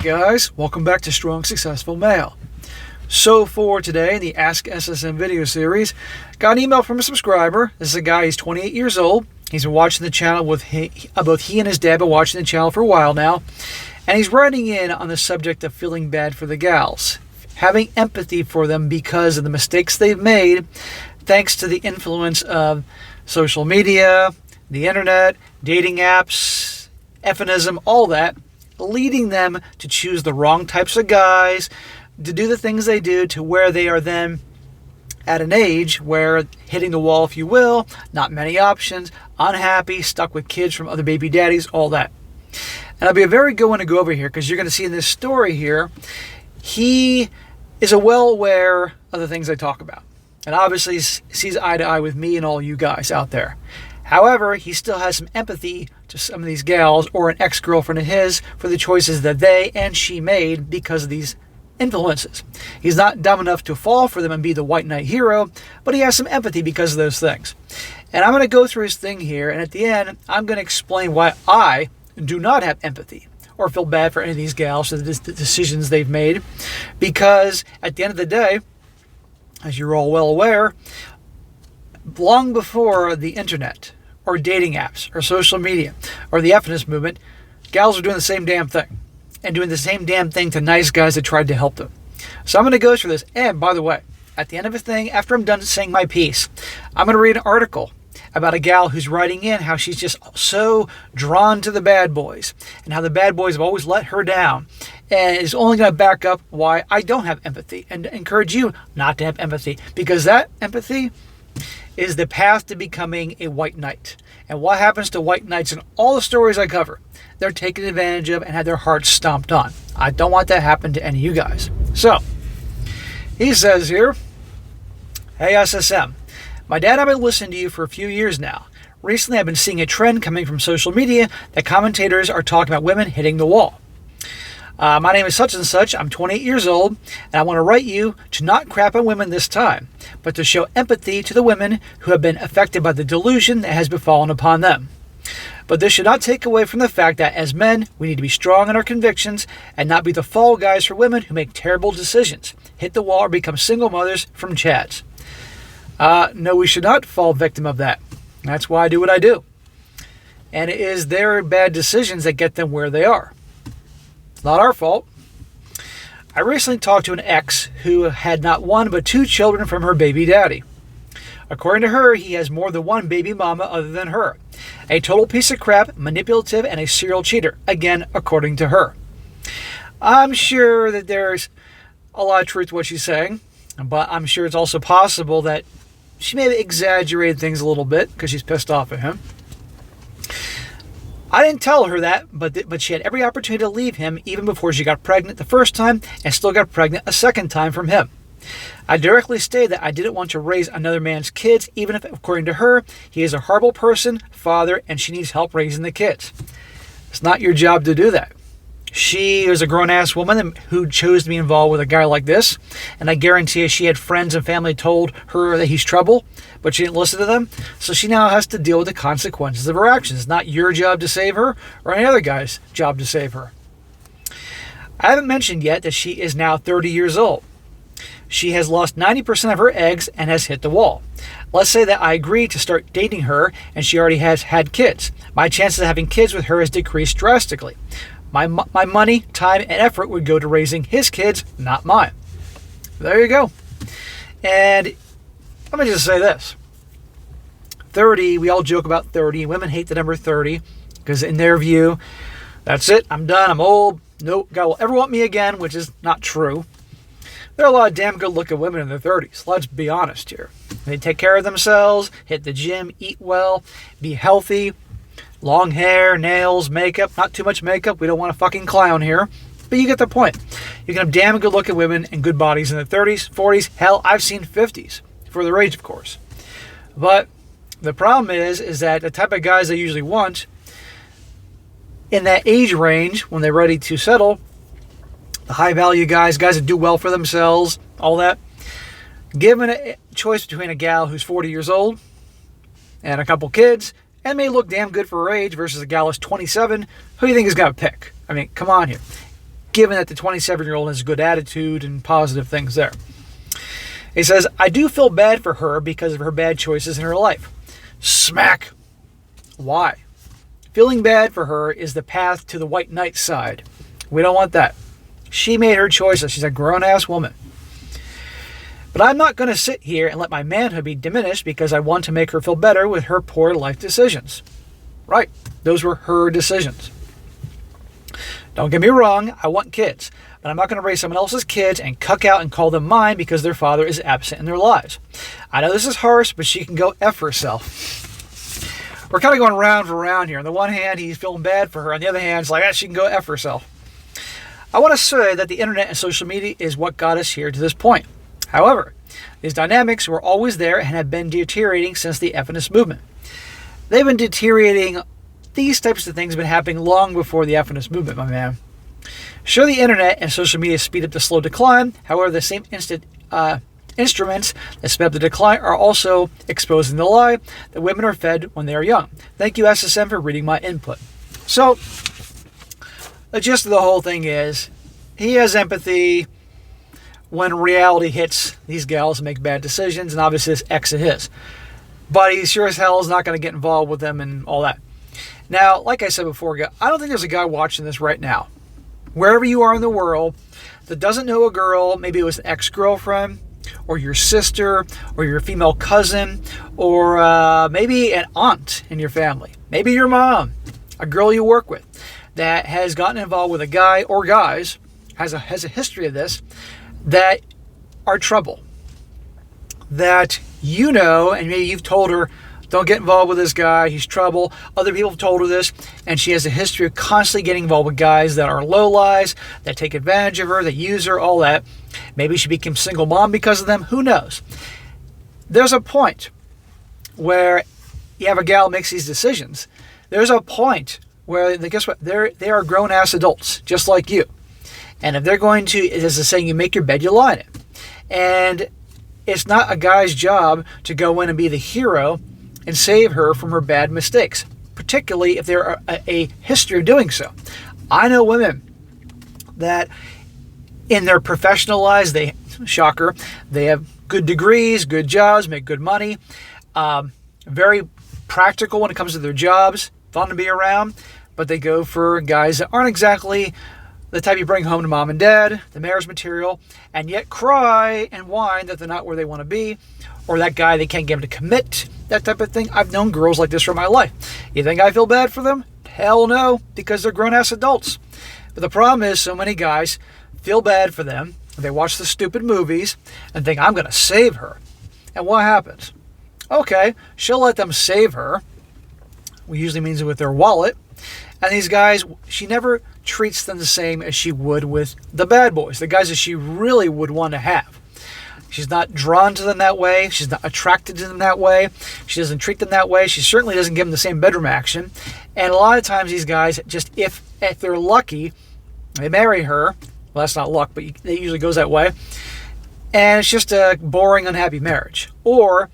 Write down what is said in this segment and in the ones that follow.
guys, welcome back to Strong Successful Male. So for today in the Ask SSM video series, got an email from a subscriber. This is a guy, he's 28 years old. He's been watching the channel both he and his dad have been watching the channel for a while now. And he's writing in on the subject of feeling bad for the gals, having empathy for them because of the mistakes they've made, thanks to the influence of social media, the internet, dating apps, feminism, all that, leading them to choose the wrong types of guys, to do the things they do, to where they are then at an age where hitting the wall, if you will, not many options, unhappy, stuck with kids from other baby daddies, all that. And it'll be a very good one to go over here because you're going to see in this story here, he is well aware of the things I talk about. And obviously sees eye to eye with me and all you guys out there. However, he still has some empathy to some of these gals or an ex-girlfriend of his for the choices that they and she made because of these influences. He's not dumb enough to fall for them and be the white knight hero, but he has some empathy because of those things. And I'm going to go through his thing here, and at the end, I'm going to explain why I do not have empathy or feel bad for any of these gals for the decisions they've made. Because at the end of the day, as you're all well aware, long before the internet or dating apps or social media or the feminist movement, gals are doing the same damn thing and doing the same damn thing to nice guys that tried to help them. So I'm going to go through this. And by the way, at the end of the thing, after I'm done saying my piece, I'm going to read an article about a gal who's writing in how she's just so drawn to the bad boys and how the bad boys have always let her down, and is only going to back up why I don't have empathy and encourage you not to have empathy, because that empathy is the path to becoming a white knight. And what happens to white knights in all the stories I cover? They're taken advantage of and had their hearts stomped on. I don't want that to happen to any of you guys. So, he says here, "Hey SSM, my dad and I have been listening to you for a few years now. Recently I've been seeing a trend coming from social media that commentators are talking about women hitting the wall. My name is such and such, I'm 28 years old, and I want to write you to not crap on women this time, but to show empathy to the women who have been affected by the delusion that has befallen upon them. But this should not take away from the fact that as men, we need to be strong in our convictions and not be the fall guys for women who make terrible decisions, hit the wall, or become single mothers from chads. No, we should not fall victim of that. That's why I do what I do. And it is their bad decisions that get them where they are. Not our fault. I recently talked to an ex who had not one but two children from her baby daddy. According to her, he has more than one baby mama other than her. A total piece of crap, manipulative, and a serial cheater. Again, according to her. I'm sure that there's a lot of truth to what she's saying, but I'm sure it's also possible that she may have exaggerated things a little bit because she's pissed off at him. I didn't tell her that, but she had every opportunity to leave him even before she got pregnant the first time and still got pregnant a second time from him. I directly stated that I didn't want to raise another man's kids, even if, according to her, he is a horrible person, father, and she needs help raising the kids. It's not your job to do that. She is a grown-ass woman who chose to be involved with a guy like this, and I guarantee you she had friends and family told her that he's trouble, but she didn't listen to them, so she now has to deal with the consequences of her actions. It's not your job to save her or any other guy's job to save her. I haven't mentioned yet that she is now 30 years old. She has lost 90% of her eggs and has hit the wall. Let's say that I agree to start dating her and she already has had kids. My chances of having kids with her has decreased drastically. My money, time, and effort would go to raising his kids, not mine." There you go. And let me just say this. 30, we all joke about 30. Women hate the number 30 because in their view, that's it. I'm done. I'm old. No guy will ever want me again, which is not true. There are a lot of damn good-looking women in their 30s. Let's be honest here. They take care of themselves, hit the gym, eat well, be healthy. Long hair, nails, makeup. Not too much makeup. We don't want a fucking clown here. But you get the point. You can have damn good looking women and good bodies in their 30s, 40s. Hell, I've seen 50s. For their age, of course. But the problem is that the type of guys they usually want in that age range when they're ready to settle, the high value guys that do well for themselves, all that, given a choice between a gal who's 40 years old and a couple kids, and may look damn good for her age versus a gal who's 27, who do you think is going to pick? I mean, come on here. given that the 27-year-old has a good attitude and positive things there. He says, I do feel bad for her because of her bad choices in her life. Smack. Why? Feeling bad for her is the path to the white knight side. We don't want that. She made her choices. She's a grown-ass woman. But I'm not going to sit here and let my manhood be diminished because I want to make her feel better with her poor life decisions. Right. Those were her decisions. Don't get me wrong. I want kids. But I'm not going to raise someone else's kids and cuck out and call them mine because their father is absent in their lives. I know this is harsh, but she can go F herself. We're kind of going round for round here. On the one hand, he's feeling bad for her. On the other hand, it's like, she can go F herself. I want to say that the internet and social media is what got us here to this point. However, these dynamics were always there and have been deteriorating since the feminist movement. They've been deteriorating. These types of things have been happening long before the feminist movement, my man. Sure, the internet and social media speed up the slow decline. However, the same instruments that sped up the decline are also exposing the lie that women are fed when they are young. Thank you, SSM, for reading my input. So, the gist of the whole thing is, he has empathy when reality hits these gals make bad decisions, and obviously this ex of his. But he sure as hell is not going to get involved with them and all that. Now, like I said before, I don't think there's a guy watching this right now, wherever you are in the world, that doesn't know a girl. Maybe it was an ex-girlfriend, or your sister, or your female cousin, or maybe an aunt in your family. Maybe your mom, a girl you work with, that has gotten involved with a guy or guys, has a history of this, that are trouble. That you know, and maybe you've told her, don't get involved with this guy, he's trouble. Other people have told her this, and she has a history of constantly getting involved with guys that are lowlives, that take advantage of her, that use her, all that. Maybe she became single mom because of them, who knows? There's a point where you have a gal makes these decisions. There's a point where, guess what, they are grown-ass adults, just like you. And if they're going to, as the saying, you make your bed, you lie in it. And it's not a guy's job to go in and be the hero and save her from her bad mistakes, particularly if there are a history of doing so. I know women that in their professional lives, they have good degrees, good jobs, make good money, very practical when it comes to their jobs, fun to be around, but they go for guys that aren't exactly the type you bring home to mom and dad, the marriage material, and yet cry and whine that they're not where they want to be, or that guy they can't get him to commit, that type of thing. I've known girls like this for my life. You think I feel bad for them? Hell no, because they're grown-ass adults. But the problem is so many guys feel bad for them. They watch the stupid movies and think, I'm going to save her. And what happens? Okay, she'll let them save her. It usually means with their wallet. And these guys, she never treats them the same as she would with the bad boys, the guys that she really would want to have. She's not drawn to them that way. She's not attracted to them that way. She doesn't treat them that way. She certainly doesn't give them the same bedroom action. And a lot of times these guys, just if they're lucky, they marry her. Well, that's not luck, but it usually goes that way. And it's just a boring, unhappy marriage. Or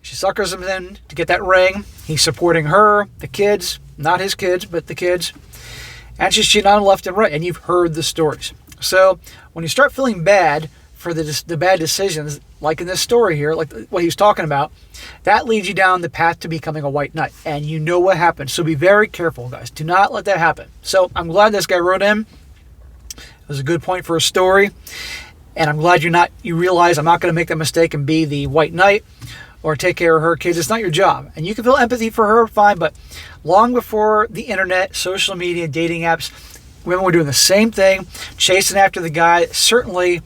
she suckers him in to get that ring. He's supporting her, the kids, not his kids, but the kids. And she's cheating on him left and right. And you've heard the stories. So when you start feeling bad for the bad decisions, like in this story here, like what he was talking about, that leads you down the path to becoming a white knight. And you know what happens. So be very careful, guys. Do not let that happen. So I'm glad this guy wrote in. It was a good point for a story. And I'm glad you realize I'm not going to make that mistake and be the white knight or take care of her kids. It's not your job. And you can feel empathy for her, fine. But long before the internet, social media, dating apps, women were doing the same thing, chasing after the guy. Certainly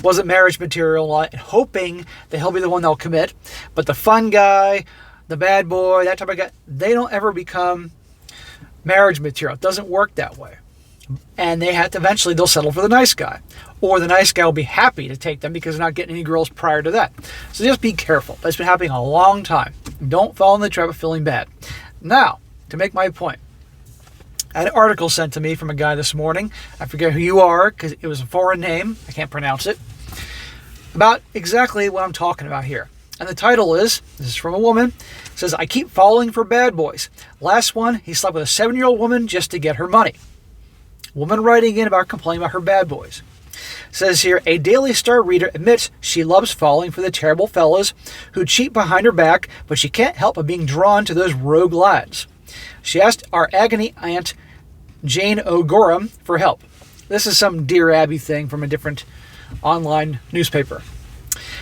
wasn't marriage material, and hoping that he'll be the one they'll commit. But the fun guy, the bad boy, that type of guy, they don't ever become marriage material. It doesn't work that way. And they have to, eventually they'll settle for the nice guy. Or the nice guy will be happy to take them because they're not getting any girls prior to that. So just be careful. That's been happening a long time. Don't fall in the trap of feeling bad. Now, to make my point, I had an article sent to me from a guy this morning. I forget who you are because it was a foreign name. I can't pronounce it. About exactly what I'm talking about here. And the title is, this is from a woman, it says, I keep falling for bad boys. Last one, he slept with a 7-year-old woman just to get her money. Woman writing in about complaining about her bad boys. Says here, a Daily Star reader admits she loves falling for the terrible fellas who cheat behind her back, but she can't help but being drawn to those rogue lads. She asked our agony aunt, Jane O'Gorham, for help. This is some Dear Abby thing from a different online newspaper.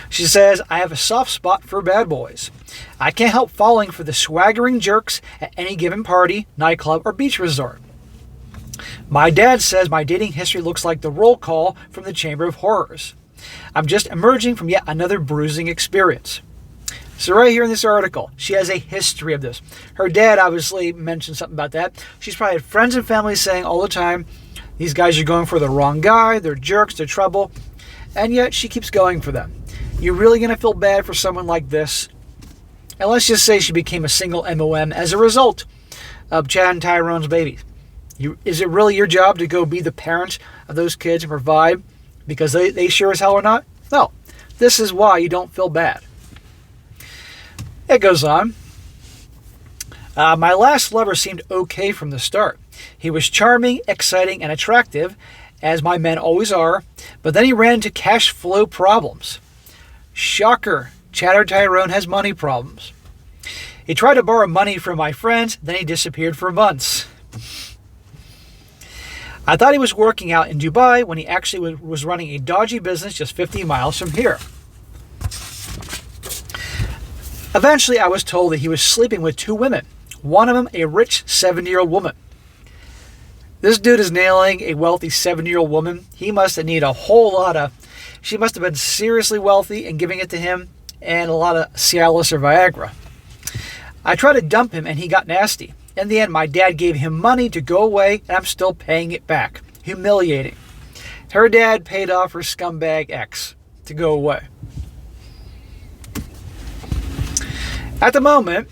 She says, I have a soft spot for bad boys. I can't help falling for the swaggering jerks at any given party, nightclub, or beach resort. My dad says my dating history looks like the roll call from the Chamber of Horrors. I'm just emerging from yet another bruising experience. So right here in this article, she has a history of this. Her dad obviously mentioned something about that. She's probably had friends and family saying all the time, these guys are going for the wrong guy, they're jerks, they're trouble, and yet she keeps going for them. You're really going to feel bad for someone like this? And let's just say she became a single MOM as a result of Chad and Tyrone's babies. Is it really your job to go be the parent of those kids and provide because they sure as hell are not? No. This is why you don't feel bad. It goes on. My last lover seemed okay from the start. He was charming, exciting, and attractive, as my men always are, but then he ran into cash flow problems. Shocker, Chatter Tyrone has money problems. He tried to borrow money from my friends, then he disappeared for months. I thought he was working out in Dubai when he actually was running a dodgy business just 50 miles from here. Eventually, I was told that he was sleeping with 2 women, one of them a rich 70-year-old woman. This dude is nailing a wealthy 70-year-old woman. He must have needed a whole lot of... She must have been seriously wealthy and giving it to him, and a lot of Cialis or Viagra. I tried to dump him, and he got nasty. In the end, my dad gave him money to go away, and I'm still paying it back. Humiliating. Her dad paid off her scumbag ex to go away. At the moment,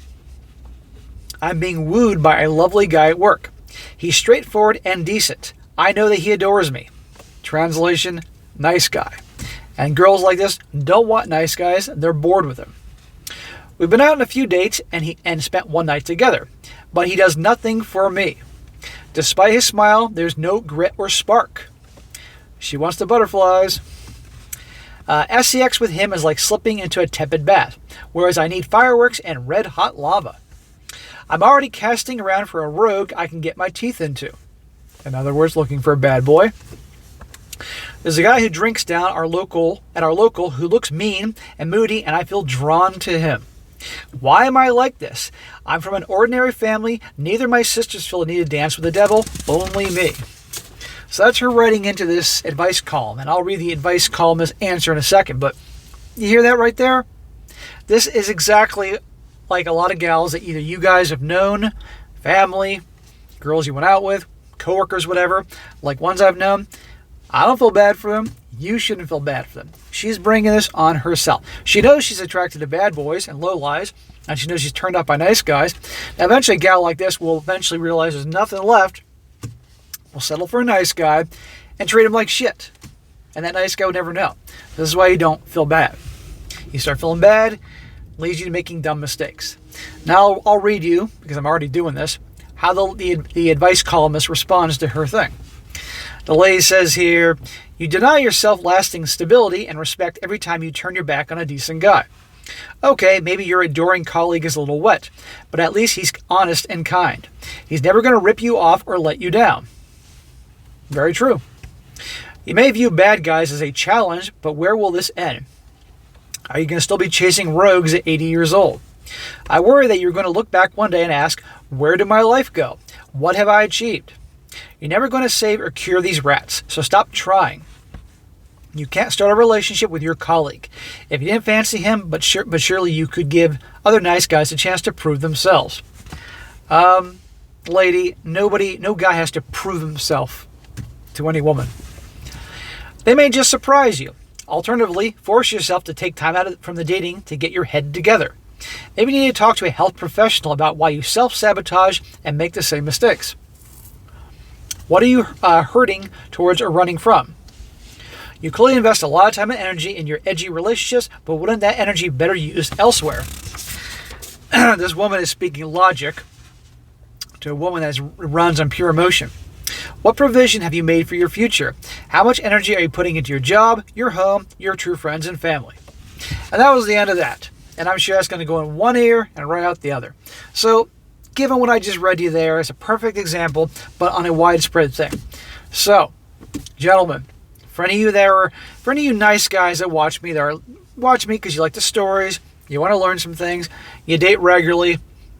I'm being wooed by a lovely guy at work. He's straightforward and decent. I know that he adores me. Translation, nice guy. And girls like this don't want nice guys. They're bored with him. We've been out on a few dates and spent one night together. But he does nothing for me. Despite his smile, there's no grit or spark. She wants the butterflies. SCX with him is like slipping into a tepid bath, whereas I need fireworks and red-hot lava. I'm already casting around for a rogue I can get my teeth into. In other words, looking for a bad boy. There's a guy who drinks down at our local who looks mean and moody, and I feel drawn to him. Why am I like this? I'm from an ordinary family. Neither of my sisters feel the need to dance with the devil, only me. So that's her writing into this advice column, and I'll read the advice columnist's answer in a second, but you hear that right there? This is exactly like a lot of gals that either you guys have known, family, girls you went out with, coworkers, whatever, like ones I've known. I don't feel bad for them. You shouldn't feel bad for them. She's bringing this on herself. She knows she's attracted to bad boys and lowlives, and she knows she's turned up by nice guys. Now, eventually, a gal like this will eventually realize there's nothing left, will settle for a nice guy, and treat him like shit. And that nice guy would never know. This is why you don't feel bad. You start feeling bad, leads you to making dumb mistakes. Now, I'll read you, because I'm already doing this, how the advice columnist responds to her thing. The lady says here, you deny yourself lasting stability and respect every time you turn your back on a decent guy. Okay, maybe your adoring colleague is a little wet, but at least he's honest and kind. He's never going to rip you off or let you down. Very true. You may view bad guys as a challenge, but where will this end? Are you going to still be chasing rogues at 80 years old? I worry that you're going to look back one day and ask, where did my life go? What have I achieved? You're never going to save or cure these rats, so stop trying. You can't start a relationship with your colleague. If you didn't fancy him, but surely you could give other nice guys a chance to prove themselves. Lady, no guy has to prove himself to any woman. They may just surprise you. Alternatively, force yourself to take time out from the dating to get your head together. Maybe you need to talk to a health professional about why you self-sabotage and make the same mistakes. What are you hurting towards or running from? You clearly invest a lot of time and energy in your edgy relationships, but wouldn't that energy be better used elsewhere? This woman is speaking logic to a woman that runs on pure emotion. What provision have you made for your future? How much energy are you putting into your job, your home, your true friends and family? And that was the end of that. And I'm sure that's going to go in one ear and right out the other. So, given what I just read you there, it's a perfect example, but on a widespread thing. So, gentlemen, for any of you nice guys that watch me because you like the stories, you want to learn some things, you date regularly,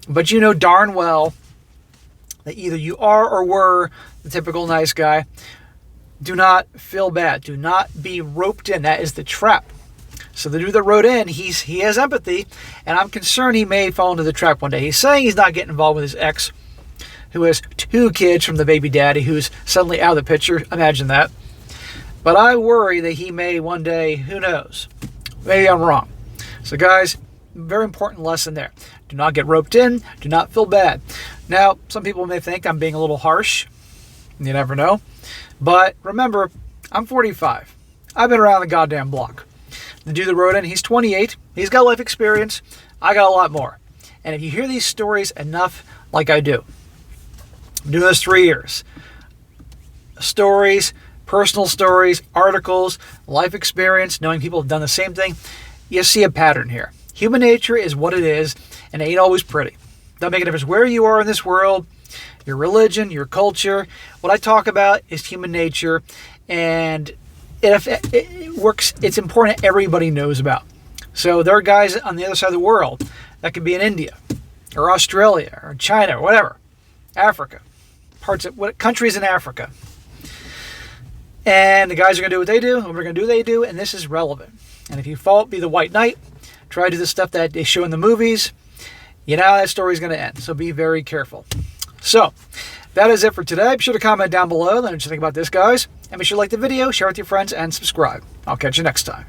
but you know darn well that either you are or were the typical nice guy, do not feel bad. Do not be roped in. That is the trap. So the dude that wrote in, he has empathy, and I'm concerned he may fall into the trap one day. He's saying he's not getting involved with his ex, who has 2 kids from the baby daddy, who's suddenly out of the picture. Imagine that. But I worry that he may one day, who knows? Maybe I'm wrong. So guys, very important lesson there. Do not get roped in. Do not feel bad. Now, some people may think I'm being a little harsh. You never know. But remember, I'm 45. I've been around the goddamn block. The dude that wrote in, he's 28. He's got life experience. I got a lot more. And if you hear these stories enough, like I do, I'm doing this 3 years. Stories, personal stories, articles, life experience, knowing people have done the same thing, you see a pattern here. Human nature is what it is, and it ain't always pretty. Doesn't make a difference where you are in this world, your religion, your culture. What I talk about is human nature, and it works. It's important everybody knows about. So there are guys on the other side of the world that could be in India or Australia or China or whatever, Africa, countries in Africa. And the guys are going to do what they do, and we're going to do what they do, and this is relevant. And if you be the white knight, try to do the stuff that they show in the movies, you know how that story's going to end. So be very careful. So that is it for today. Be sure to comment down below. Let me know what you think about this, guys. And be sure to like the video, share it with your friends, and subscribe. I'll catch you next time.